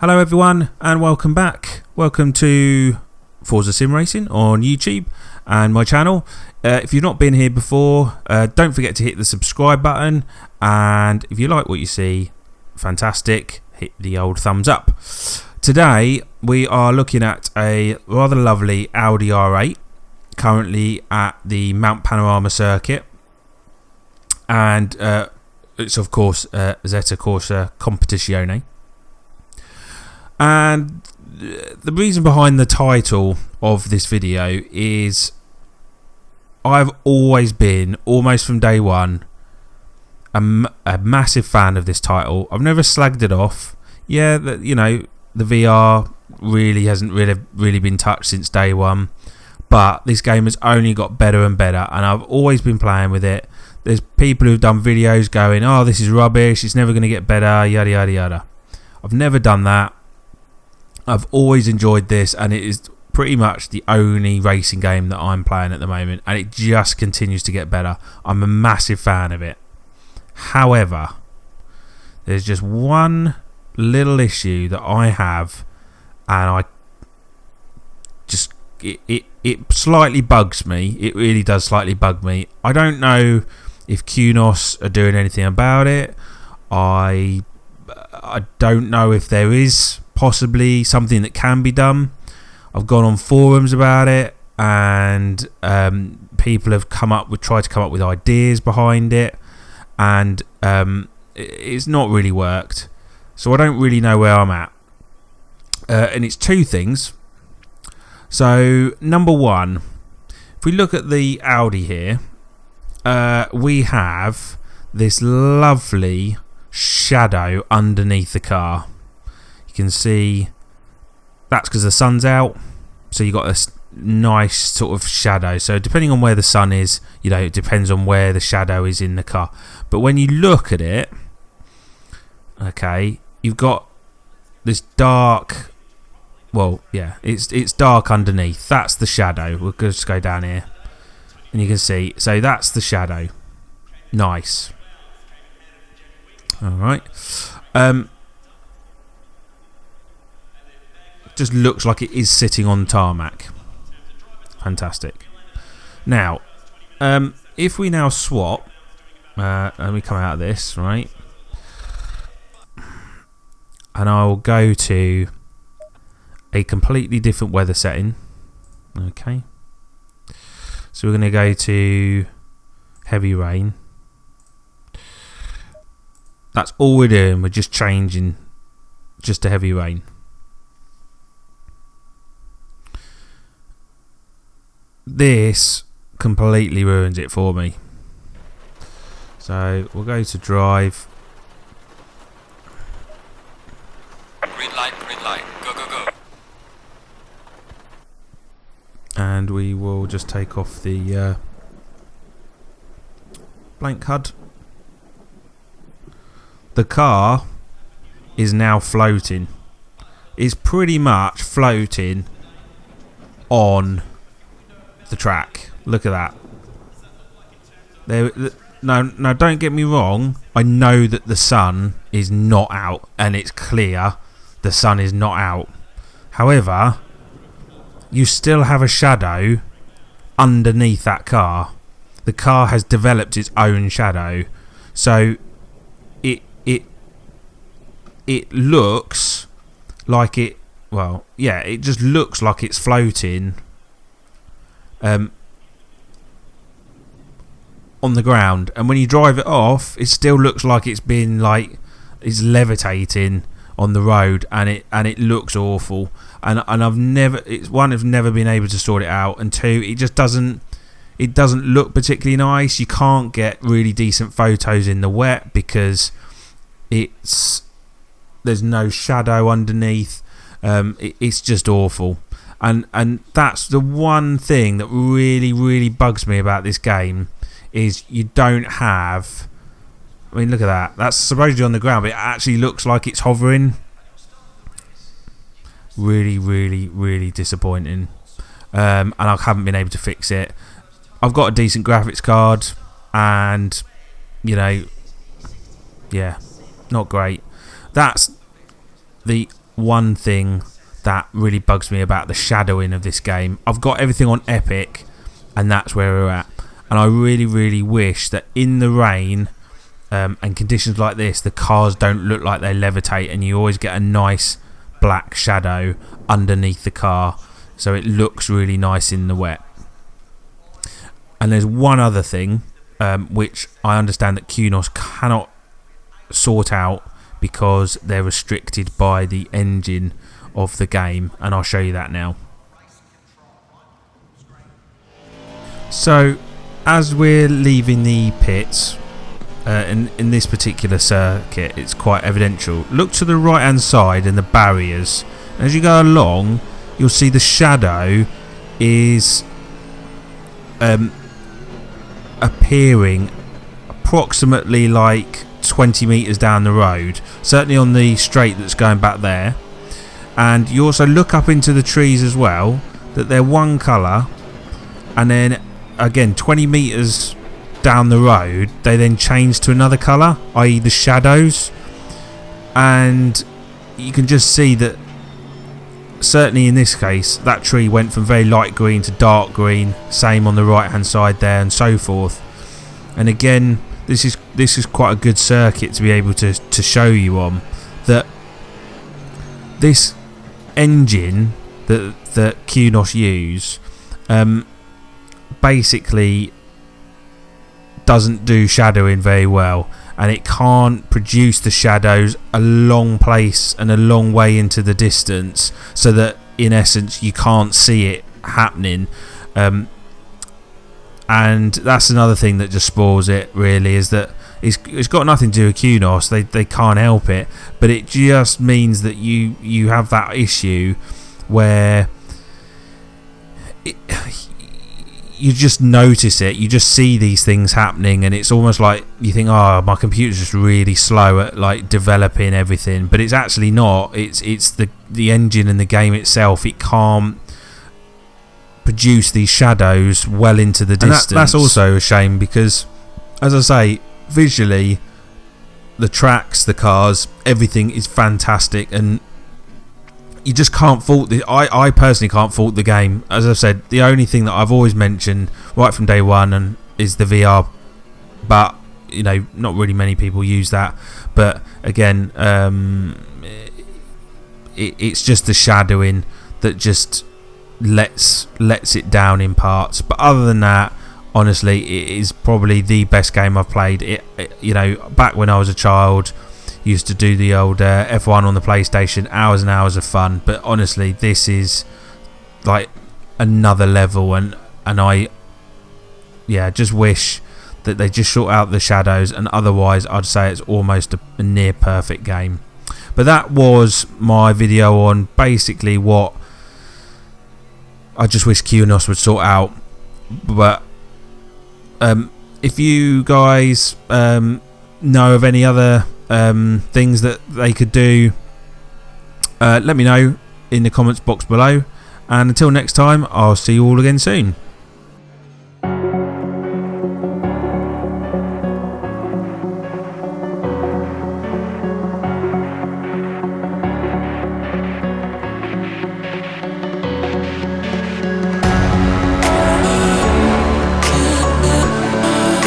Hello everyone and welcome back. Welcome to Forza Sim Racing on YouTube and my channel. If you've not been here before, don't forget to hit the subscribe button, and if you like what you see, fantastic, hit the old thumbs up. Today we are looking at a rather lovely Audi R8 currently at the Mount Panorama circuit, and it's of course Assetto Corsa Competizione. And the reason behind the title of this video is I've always been, almost from day one, a massive fan of this title. I've never slagged it off. Yeah, the VR really hasn't really been touched since day one, but this game has only got better and better, and I've always been playing with it. There's people who've done videos going, "Oh, this is rubbish, it's never going to get better, yada yada yada." I've never done that. I've always enjoyed this, and it is pretty much the only racing game that I'm playing at the moment, and it just continues to get better. I'm a massive fan of it. However, there's just one little issue that I have, and it slightly bugs me. It really does slightly bug me. I don't know if Kunos are doing anything about it. I don't know if there is possibly something that can be done. I've gone on forums about it, and people have tried to come up with ideas behind it, and it's not really worked. So I don't really know where I'm at. And it's two things. So number one, if we look at the Audi here, we have this lovely shadow underneath the car. You can see that's because the sun's out, so you got this nice sort of shadow. So depending on where the sun is, it depends on where the shadow is in the car. But when you look at it, okay, you've got this dark, it's dark underneath. That's the shadow. We'll just go down here and you can see, so that's the shadow. Nice. Alright. Just looks like it is sitting on tarmac. Fantastic. Now, if we now swap, and we come out of this, right, and I'll go to a completely different weather setting. Okay, so we're going to go to heavy rain. That's all we're doing. We're just changing just to heavy rain. This completely ruins it for me. So we'll go to drive. Green light, go, go, go. And we will just take off the blank HUD. The car is now floating. It's pretty much floating on the track. Look at that. Now don't get me wrong, I know that the sun is not out, and it's clear the sun is not out. However, you still have a shadow underneath that car. The car has developed its own shadow, so it looks like it just looks like it's floating on the ground, and when you drive it off, it still looks like it's it's levitating on the road, and it looks awful. And I've never been able to sort it out, and two, it doesn't look particularly nice. You can't get really decent photos in the wet because there's no shadow underneath. It's just awful. And that's the one thing that really bugs me about this game, is you don't have, I mean, look at that. That's supposedly on the ground, but it actually looks like it's hovering. Really disappointing. And I haven't been able to fix it. I've got a decent graphics card, and yeah, not great. That's the one thing that really bugs me about the shadowing of this game. I've got everything on epic, and that's where we're at. And I really, really wish that in the rain and conditions like this, the cars don't look like they levitate, and you always get a nice black shadow underneath the car, so it looks really nice in the wet. And there's one other thing which I understand that Kunos cannot sort out because they're restricted by the engine of the game, and I'll show you that now. So as we're leaving the pits in this particular circuit, it's quite evidential. Look to the right hand side in the barriers. As you go along, you'll see the shadow is appearing approximately like 20 metres down the road, certainly on the straight that's going back there. And you also look up into the trees as well, that they're one colour, and then again 20 metres down the road they then change to another colour, i.e. the shadows. And you can just see that certainly in this case that tree went from very light green to dark green, same on the right hand side there, and so forth. And again, this is quite a good circuit to be able to show you on that this engine that Kunos use basically doesn't do shadowing very well, and it can't produce the shadows a long place and a long way into the distance, so that in essence you can't see it happening. And that's another thing that just spoils it, really, is that it's got nothing to do with Kunos. They can't help it, but it just means that you have that issue where you just notice it, you just see these things happening, and it's almost like you think, oh, my computer's just really slow at like developing everything, but it's actually not. It's the engine and the game itself. It can't produce these shadows well into the distance. That's also a shame, because as I say, visually the tracks, the cars, everything is fantastic, and you just can't fault the. I personally can't fault the game. As I've said, the only thing that I've always mentioned right from day one and is the VR, but you know, not really many people use that. But again, it's just the shadowing that just lets it down in parts. But other than that, honestly, it is probably the best game I've played. You know, back when I was a child, used to do the old F1 on the PlayStation, hours and hours of fun. But honestly, this is like another level, and I just wish that they just sort out the shadows, and otherwise I'd say it's almost a near perfect game. But that was my video on basically what I just wish Kunos would sort out. But if you guys know of any other things that they could do, let me know in the comments box below, and until next time, I'll see you all again soon.